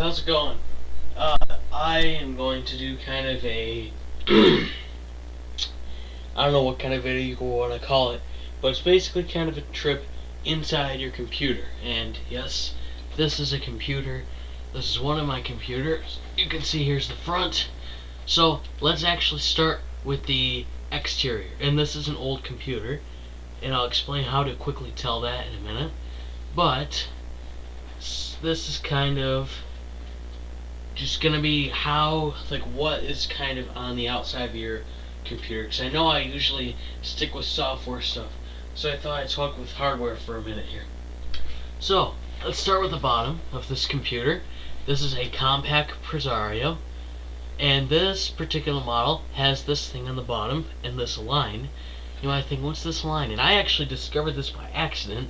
How's it going? I am going to do kind of a I don't know what kind of video you want to call it, but it's basically kind of a trip inside your computer. And yes, this is a computer. This is one of my computers. You can see here's the front. So let's actually start with the exterior. And this is an old computer, and I'll explain how to quickly tell that in a minute. But this is kind of just gonna be how, like, what is kind of on the outside of your computer, because I know I usually stick with software stuff, so I thought I'd talk with hardware for a minute here. So let's start with the bottom of this computer. This is a Compaq Presario, and this particular model has this thing on the bottom and this line. You might think, what's this line? And I actually discovered this by accident,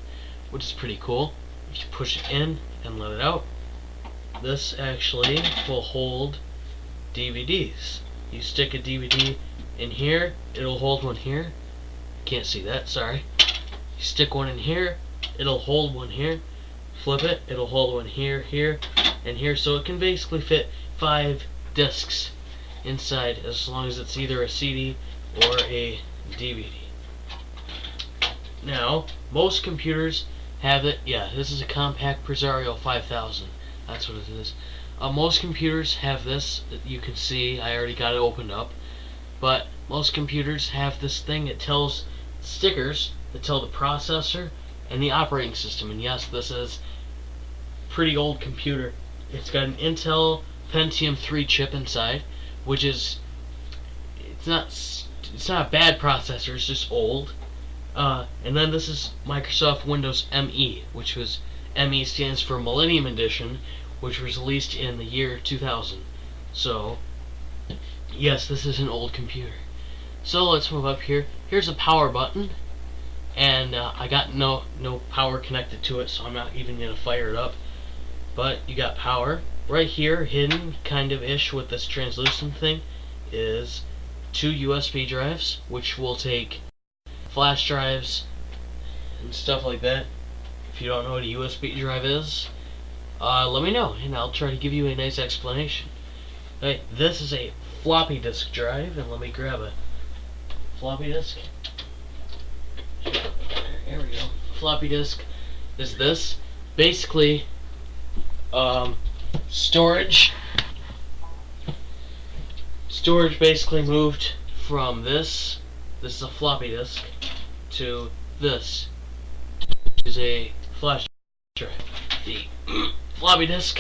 which is pretty cool. If you push it in and let it out, this actually will hold DVDs. You stick a DVD in here, it'll hold one here. Can't see that, sorry. You stick one in here, it'll hold one here. Flip it, it'll hold one here, here, and here. So it can basically fit 5 discs inside, as long as it's either a CD or a DVD. Now, most computers have it. Yeah, this is a Compaq Presario 5000. That's what it is. Most computers have this. You can see I already got it opened up. But most computers have this thing. It tells stickers that tell the processor and the operating system. And yes, this is a pretty old computer. It's got an Intel Pentium 3 chip inside, which is it's not a bad processor. It's just old. And then this is Microsoft Windows ME, which was ME stands for Millennium Edition, which was released in the year 2000. So, yes, this is an old computer. So let's move up here. Here's a power button, and I got no power connected to it, so I'm not even gonna fire it up. But you got power right here, hidden kind of ish with this translucent thing, is 2 USB drives, which will take flash drives and stuff like that. If you don't know what a USB drive is, let me know, and I'll try to give you a nice explanation. Okay, this is a floppy disk drive, and let me grab a floppy disk. There we go. Floppy disk is this. Basically, storage basically moved from this is a floppy disk, to this, which is a flash drive. The floppy disk,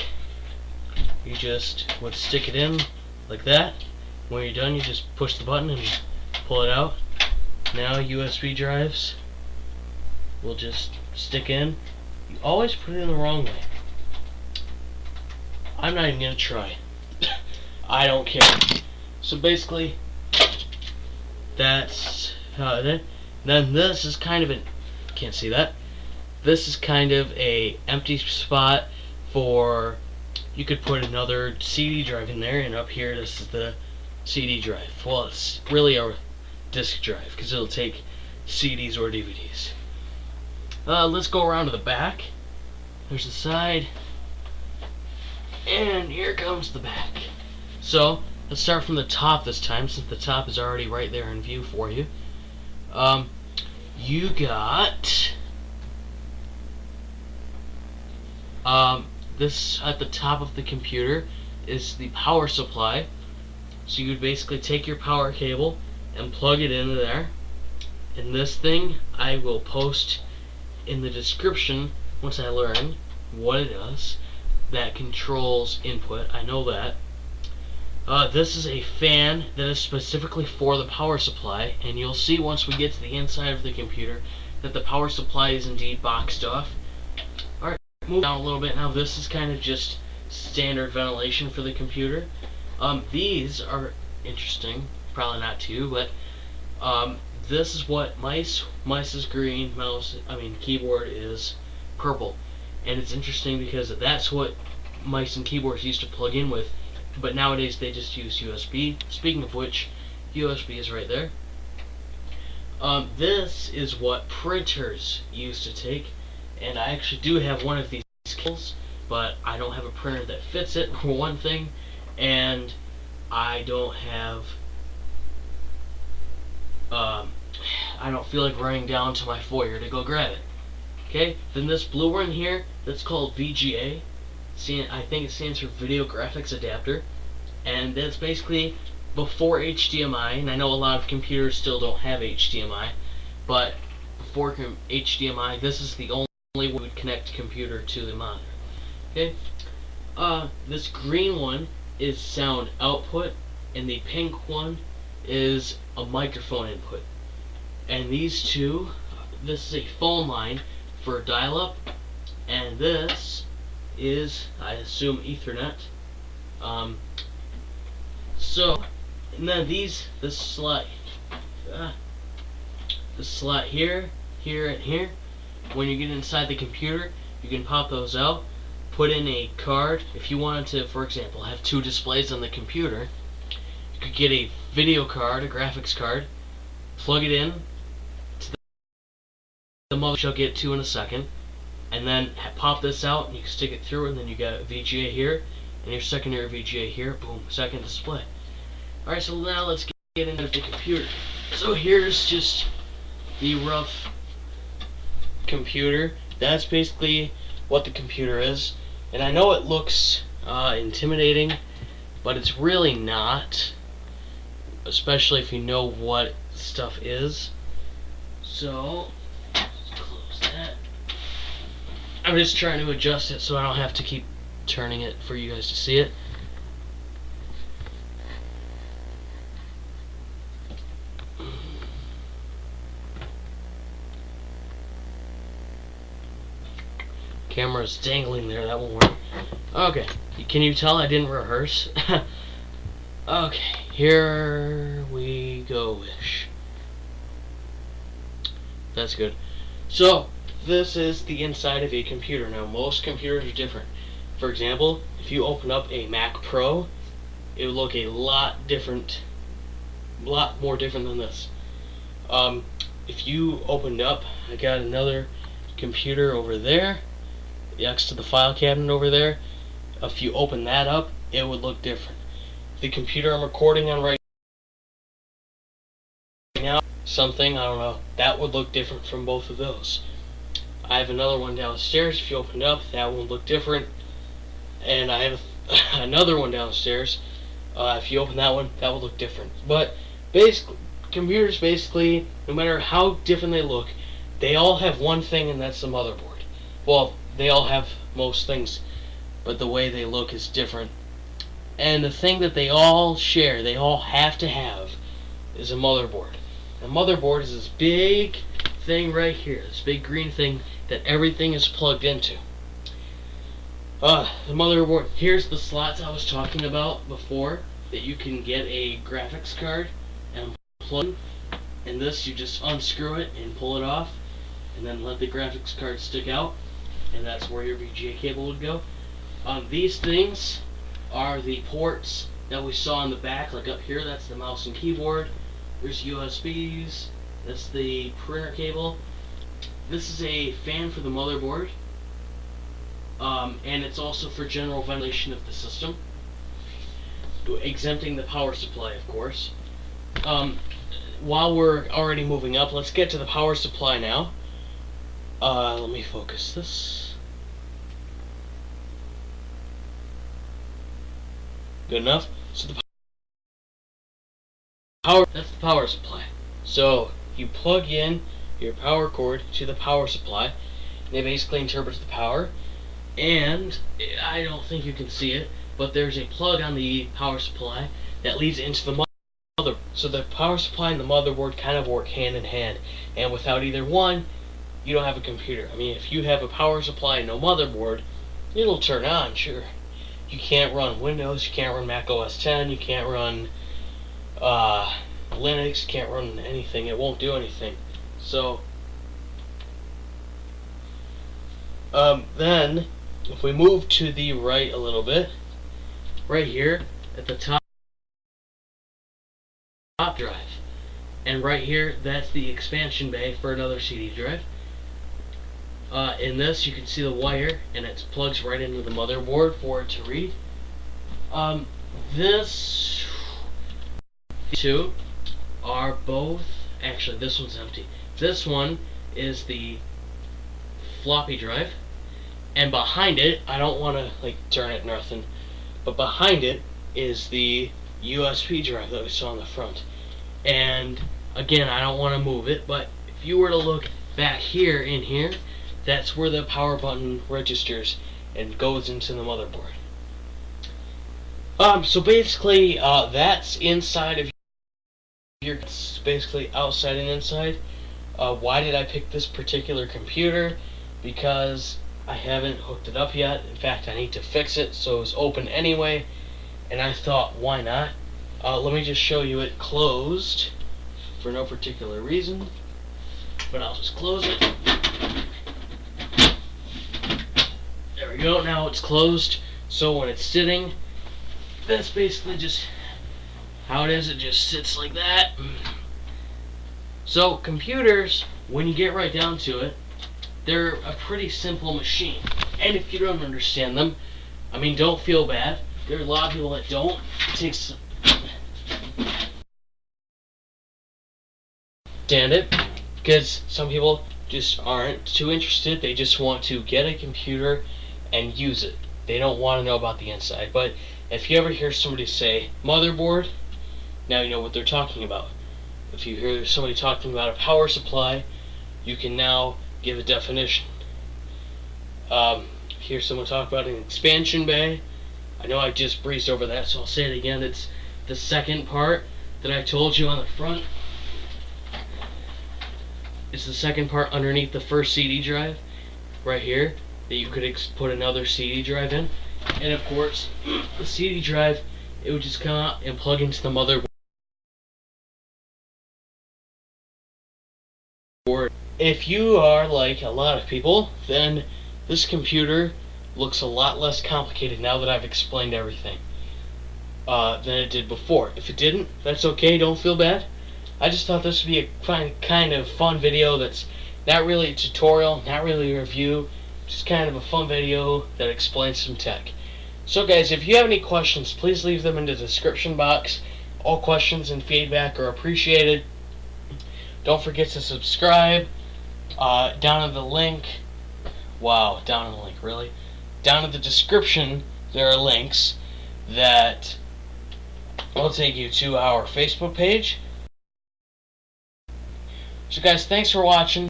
you just would stick it in like that. When you're done, you just push the button and pull it out. Now USB drives will just stick in. You always put it in the wrong way. I'm not even gonna try. I don't care. So basically, that's how it is. Then this is kind of an, can't see that. This is kind of a empty spot for, you could put another CD drive in there, and up here this is the CD drive. Well, it's really a disk drive because it'll take CDs or DVDs. Let's go around to the back. There's the side, and here comes the back. So let's start from the top this time, since the top is already right there in view for you. You got this at the top of the computer is the power supply. So you would basically take your power cable and plug it into there. And this thing I will post in the description once I learn what it does. That controls input, I know that. This is a fan that is specifically for the power supply, and you'll see once we get to the inside of the computer that the power supply is indeed boxed off. Alright, move down a little bit now. This is kind of just standard ventilation for the computer. These are interesting, probably not to you, but this is what mice is green, keyboard is purple. And it's interesting because that's what mice and keyboards used to plug in with. But nowadays they just use USB. Speaking of which, USB is right there. This is what printers used to take, and I actually do have one of these cables, but I don't have a printer that fits it, for one thing, and I don't have I don't feel like running down to my foyer to go grab it. Okay, then this blue one here, that's called VGA. I think it stands for Video Graphics Adapter, and that's basically before HDMI, and I know a lot of computers still don't have HDMI, but before HDMI, this is the only way we would connect the computer to the monitor. Okay, this green one is sound output, and the pink one is a microphone input. And these two, this is a phone line for dial-up, and this is, I assume, Ethernet. And then this slot here, here, and here, when you get inside the computer, you can pop those out, put in a card. If you wanted to, for example, have two displays on the computer, you could get a video card, a graphics card, plug it in to the mother, which I'll get to in a second, and then pop this out, and you can stick it through, and then you got a VGA here, and your secondary VGA here, boom, second display. Alright, so now let's get into the computer. So here's just the rough computer. That's basically what the computer is. And I know it looks intimidating, but it's really not, especially if you know what stuff is. So, let's close that. I'm just trying to adjust it so I don't have to keep turning it for you guys to see it. Camera's dangling there, that won't work. Okay, can you tell I didn't rehearse? Okay, here we go-ish. That's good. So, this is the inside of a computer. Now, most computers are different. For example, if you open up a Mac Pro, it would look a lot more different than this. If you opened up, I got another computer over there, next to the file cabinet over there. If you open that up, it would look different. The computer I'm recording on right now, something, I don't know, that would look different from both of those. I have another one downstairs. If you open it up, that would look different. And I have another one downstairs. If you open that one, that would look different. But basically, computers basically, no matter how different they look, they all have one thing, and that's the motherboard. Well, they all have most things, but the way they look is different. And the thing that they all share, they all have to have, is a motherboard. A motherboard is this big thing right here, this big green thing that everything is plugged into. The motherboard, here's the slots I was talking about before, that you can get a graphics card and plug in. And this, you just unscrew it and pull it off, and then let the graphics card stick out, and that's where your VGA cable would go. These things are the ports that we saw in the back, like up here, that's the mouse and keyboard. There's USBs, that's the printer cable. This is a fan for the motherboard, and it's also for general ventilation of the system, exempting the power supply, of course. While we're already moving up, let's get to the power supply now. Let me focus this. Good enough? So the power, that's the power supply. So you plug in your power cord to the power supply, and it basically interprets the power. And I don't think you can see it, but there's a plug on the power supply that leads into the motherboard. So the power supply and the motherboard kind of work hand in hand, and without either one, you don't have a computer. I mean, if you have a power supply and no motherboard, it'll turn on, sure. You can't run Windows, you can't run Mac OS X, you can't run Linux, you can't run anything. It won't do anything. So, then, if we move to the right a little bit, right here, at the top drive, and right here, that's the expansion bay for another CD drive. In this, you can see the wire, and it plugs right into the motherboard for it to read. This two are both, actually this one's empty. This one is the floppy drive, and behind it, I don't want to like turn it or nothing, but behind it is the USB drive that we saw on the front. And again, I don't want to move it, but if you were to look back here in here, that's where the power button registers and goes into the motherboard. So basically, that's inside of your, it's basically outside and inside. Why did I pick this particular computer? Because I haven't hooked it up yet. In fact, I need to fix it, so it was open anyway, and I thought, why not? Let me just show you it closed for no particular reason, but I'll just close it. There we go, now it's closed. So when it's sitting, that's basically just how it is. It just sits like that. So computers, when you get right down to it, they're a pretty simple machine. And if you don't understand them, I mean, don't feel bad. There are a lot of people that don't. It takes understand it, because some people just aren't too interested. They just want to get a computer and use it. They don't want to know about the inside. But if you ever hear somebody say motherboard, now you know what they're talking about. If you hear somebody talking about a power supply, you can now give a definition. Hear someone talk about an expansion bay. I know I just breezed over that, so I'll say it again. It's the second part that I told you on the front. It's the second part underneath the first CD drive, right here, that you could put another CD drive in. And of course, the CD drive, it would just come out and plug into the motherboard. If you are like a lot of people, then this computer looks a lot less complicated now that I've explained everything than it did before. If it didn't, that's okay, don't feel bad. I just thought this would be a kind of fun video that's not really a tutorial, not really a review, just kind of a fun video that explains some tech. So guys, if you have any questions, please leave them in the description box. All questions and feedback are appreciated. Don't forget to subscribe. Down in the link, wow, down in the link, really? Down in the description, there are links that will take you to our Facebook page. So guys, thanks for watching.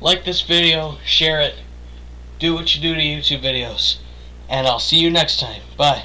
Like this video, share it, do what you do to YouTube videos, and I'll see you next time. Bye.